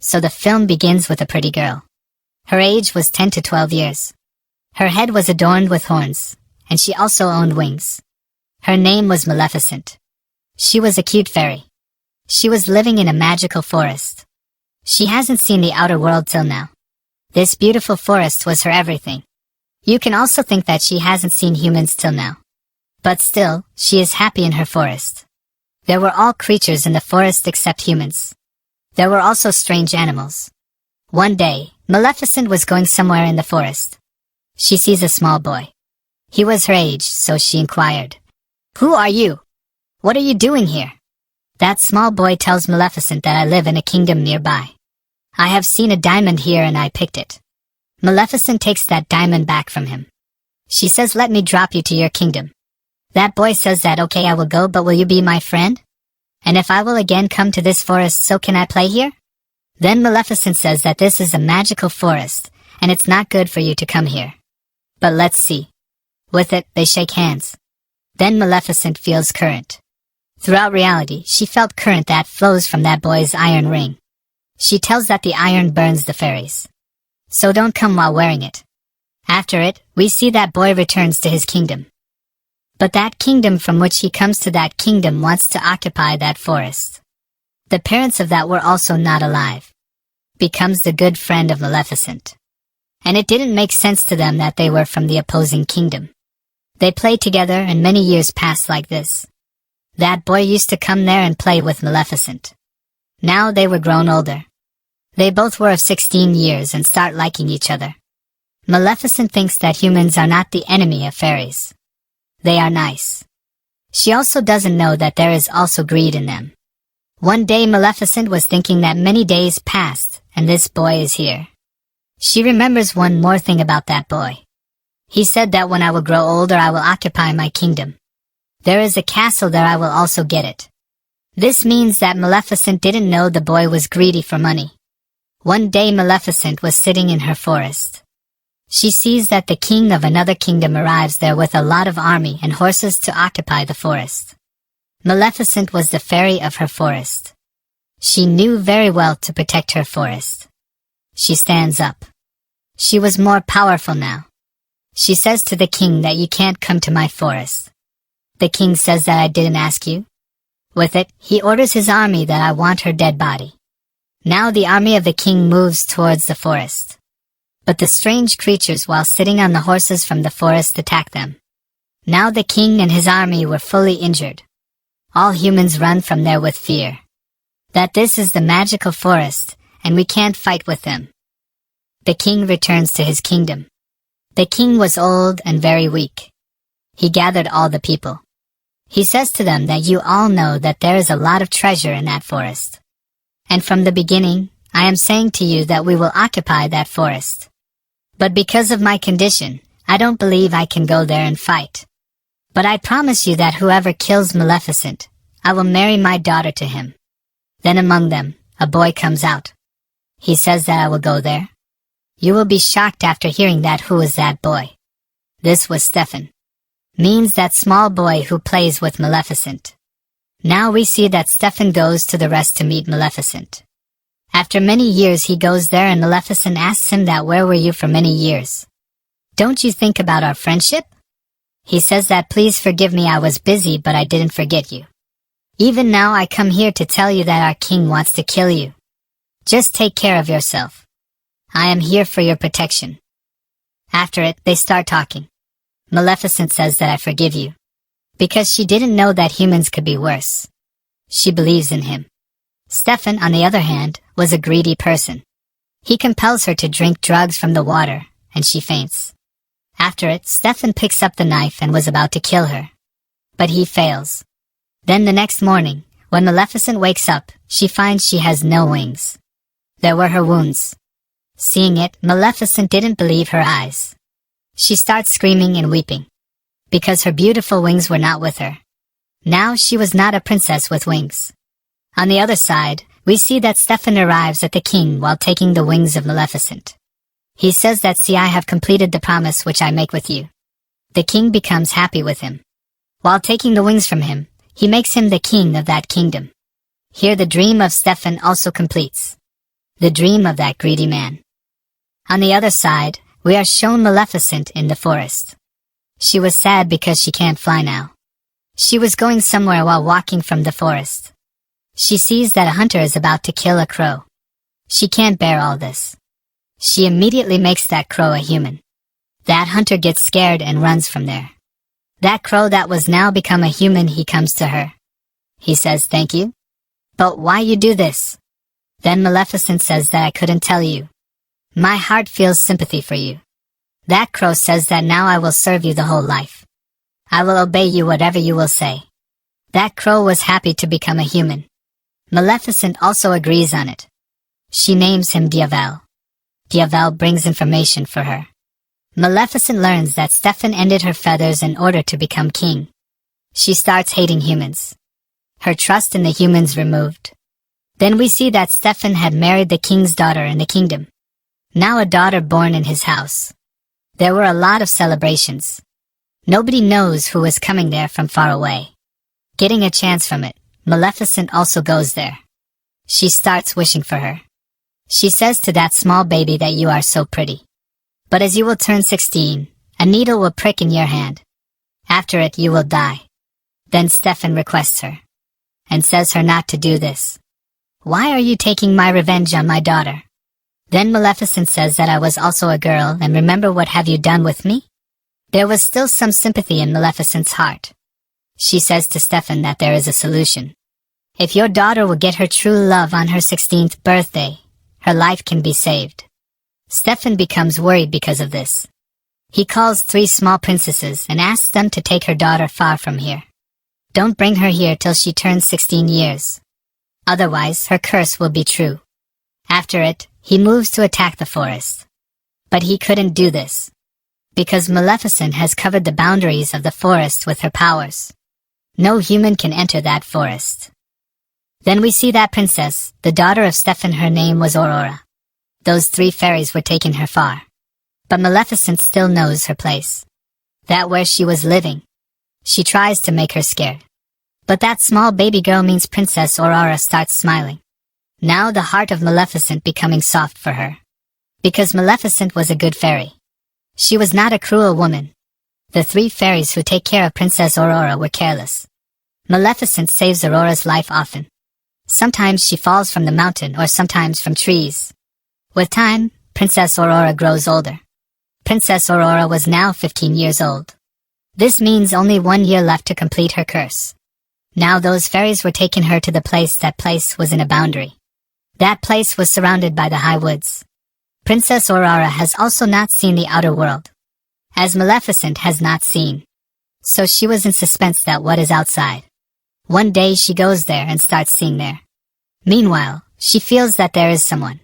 So the film begins with a pretty girl. Her age was 10 to 12 years. Her head was adorned with horns, and she also owned wings. Her name was Maleficent. She was a cute fairy. She was living in a magical forest. She hasn't seen the outer world till now. This beautiful forest was her everything. You can also think that she hasn't seen humans till now. But still, she is happy in her forest. There were all creatures in the forest except humans. There were also strange animals. One day, Maleficent was going somewhere in the forest. She sees a small boy. He was her age, so she inquired, "Who are you? What are you doing here?" That small boy tells Maleficent that I live in a kingdom nearby. I have seen a diamond here and I picked it. Maleficent takes that diamond back from him. She says, "Let me drop you to your kingdom." That boy says that, "Okay, I will go, but will you be my friend? And if I will again come to this forest, so can I play here?" Then Maleficent says that this is a magical forest, and it's not good for you to come here. But let's see. With it, they shake hands. Then Maleficent feels current. Throughout reality, she felt current that flows from that boy's iron ring. She tells that the iron burns the fairies. So don't come while wearing it. After it, we see that boy returns to his kingdom. But that kingdom from which he comes to that kingdom wants to occupy that forest. The parents of that were also not alive. Becomes the good friend of Maleficent. And it didn't make sense to them that they were from the opposing kingdom. They played together and many years passed like this. That boy used to come there and play with Maleficent. Now they were grown older. They both were of 16 years and start liking each other. Maleficent thinks that humans are not the enemy of fairies. They are nice. She also doesn't know that there is also greed in them. One day Maleficent was thinking that many days passed, and this boy is here. She remembers one more thing about that boy. He said that when I will grow older I will occupy my kingdom. There is a castle there, I will also get it. This means that Maleficent didn't know the boy was greedy for money. One day Maleficent was sitting in her forest. She sees that the king of another kingdom arrives there with a lot of army and horses to occupy the forest. Maleficent was the fairy of her forest. She knew very well to protect her forest. She stands up. She was more powerful now. She says to the king that you can't come to my forest. The king says that I didn't ask you. With it, he orders his army that I want her dead body. Now the army of the king moves towards the forest. But the strange creatures while sitting on the horses from the forest attack them. Now the king and his army were fully injured. All humans run from there with fear. That this is the magical forest, and we can't fight with them. The king returns to his kingdom. The king was old and very weak. He gathered all the people. He says to them that you all know that there is a lot of treasure in that forest. And from the beginning, I am saying to you that we will occupy that forest. But because of my condition, I don't believe I can go there and fight. But I promise you that whoever kills Maleficent, I will marry my daughter to him. Then among them, a boy comes out. He says that I will go there. You will be shocked after hearing that. Who is that boy? This was Stefan. Means that small boy who plays with Maleficent. Now we see that Stefan goes to the rest to meet Maleficent. After many years he goes there and Maleficent asks him that where were you for many years? Don't you think about our friendship? He says that please forgive me, I was busy but I didn't forget you. Even now I come here to tell you that our king wants to kill you. Just take care of yourself. I am here for your protection. After it, they start talking. Maleficent says that I forgive you. Because she didn't know that humans could be worse. She believes in him. Stefan, on the other hand, was a greedy person. He compels her to drink drugs from the water, and she faints. After it, Stefan picks up the knife and was about to kill her. But he fails. Then the next morning, when Maleficent wakes up, she finds she has no wings. There were her wounds. Seeing it, Maleficent didn't believe her eyes. She starts screaming and weeping. Because her beautiful wings were not with her. Now she was not a princess with wings. On the other side, we see that Stefan arrives at the king while taking the wings of Maleficent. He says that see I have completed the promise which I make with you. The king becomes happy with him. While taking the wings from him, he makes him the king of that kingdom. Here the dream of Stefan also completes. the dream of that greedy man. On the other side, we are shown Maleficent in the forest. She was sad because she can't fly now. She was going somewhere while walking from the forest. She sees that a hunter is about to kill a crow. She can't bear all this. She immediately makes that crow a human. That hunter gets scared and runs from there. That crow that was now become a human, he comes to her. He says, "Thank you. But why you do this?" Then Maleficent says that I couldn't tell you. My heart feels sympathy for you. That crow says that now I will serve you the whole life. I will obey you whatever you will say. That crow was happy to become a human. Maleficent also agrees on it. She names him Diavel. Diavel brings information for her. Maleficent learns that Stefan ended her feathers in order to become king. She starts hating humans. Her trust in the humans removed. Then we see that Stefan had married the king's daughter in the kingdom. Now a daughter born in his house. There were a lot of celebrations. Nobody knows who was coming there from far away. Getting a chance from it, Maleficent also goes there. She starts wishing for her. She says to that small baby that you are so pretty. But as you will turn 16, a needle will prick in your hand. After it you will die. Then Stefan requests her, and says her not to do this. Why are you taking my revenge on my daughter? Then Maleficent says that I was also a girl, and remember what have you done with me? There was still some sympathy in Maleficent's heart. She says to Stefan that there is a solution. If your daughter will get her true love on her 16th birthday, her life can be saved. Stefan becomes worried because of this. He calls 3 small princesses and asks them to take her daughter far from here. Don't bring her here till she turns 16 years. Otherwise, her curse will be true. After it, he moves to attack the forest. But he couldn't do this, because Maleficent has covered the boundaries of the forest with her powers. No human can enter that forest. Then we see that princess, the daughter of Stefan, her name was Aurora. Those 3 fairies were taking her far. But Maleficent still knows her place. That where she was living. She tries to make her scared. But that small baby girl means Princess Aurora starts smiling. Now the heart of Maleficent becoming soft for her. Because Maleficent was a good fairy. She was not a cruel woman. The 3 fairies who take care of Princess Aurora were careless. Maleficent saves Aurora's life often. Sometimes she falls from the mountain or sometimes from trees. With time, Princess Aurora grows older. Princess Aurora was now 15 years old. This means only 1 year left to complete her curse. Now those fairies were taking her to the place. That place was in a boundary. That place was surrounded by the high woods. Princess Aurora has also not seen the outer world, as Maleficent has not seen. So she was in suspense that what is outside. One day she goes there and starts seeing there. Meanwhile, she feels that there is someone.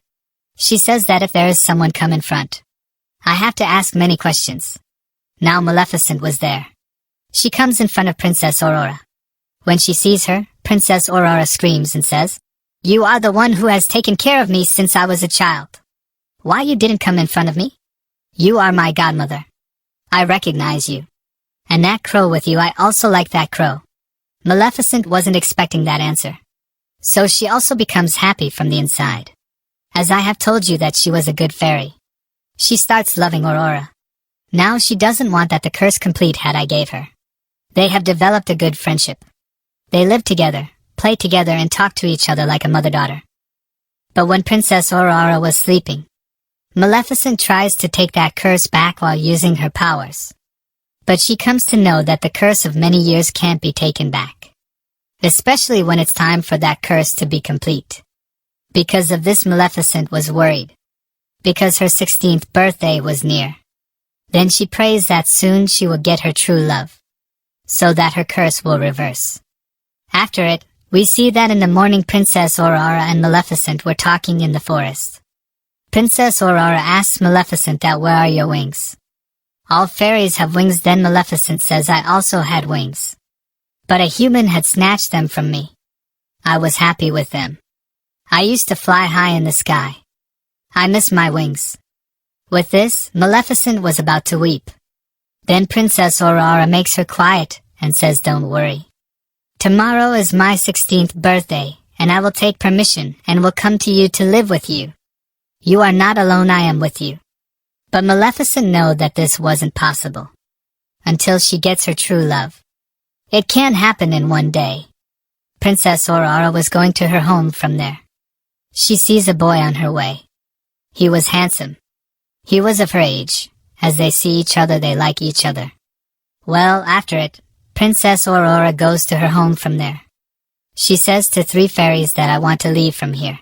She says that if there is someone come in front, I have to ask many questions. Now Maleficent was there. She comes in front of Princess Aurora. When she sees her, Princess Aurora screams and says, "You are the one who has taken care of me since I was a child. Why you didn't come in front of me? You are my godmother. I recognize you. And that crow with you, I also like that crow." Maleficent wasn't expecting that answer. So she also becomes happy from the inside. As I have told you that she was a good fairy. She starts loving Aurora. Now she doesn't want that the curse complete had I gave her. They have developed a good friendship. They live together, play together and talk to each other like a mother-daughter. But when Princess Aurora was sleeping, Maleficent tries to take that curse back while using her powers. But she comes to know that the curse of many years can't be taken back. Especially when it's time for that curse to be complete. Because of this, Maleficent was worried. Because her 16th birthday was near. Then she prays that soon she will get her true love, so that her curse will reverse. After it, we see that in the morning Princess Aurora and Maleficent were talking in the forest. Princess Aurora asks Maleficent that where are your wings? All fairies have wings. Then Maleficent says I also had wings. But a human had snatched them from me. I was happy with them. I used to fly high in the sky. I miss my wings. With this, Maleficent was about to weep. Then Princess Aurora makes her quiet and says, "Don't worry. Tomorrow is my 16th birthday, and I will take permission and will come to you to live with you, You are not alone, I am with you. But Maleficent knew that this wasn't possible. Until she gets her true love. It can't happen in one day. Princess Aurora was going to her home from there. She sees a boy on her way. He was handsome. He was of her age. As they see each other, they like each other. Well, after it, Princess Aurora goes to her home from there. She says to 3 fairies that I want to leave from here.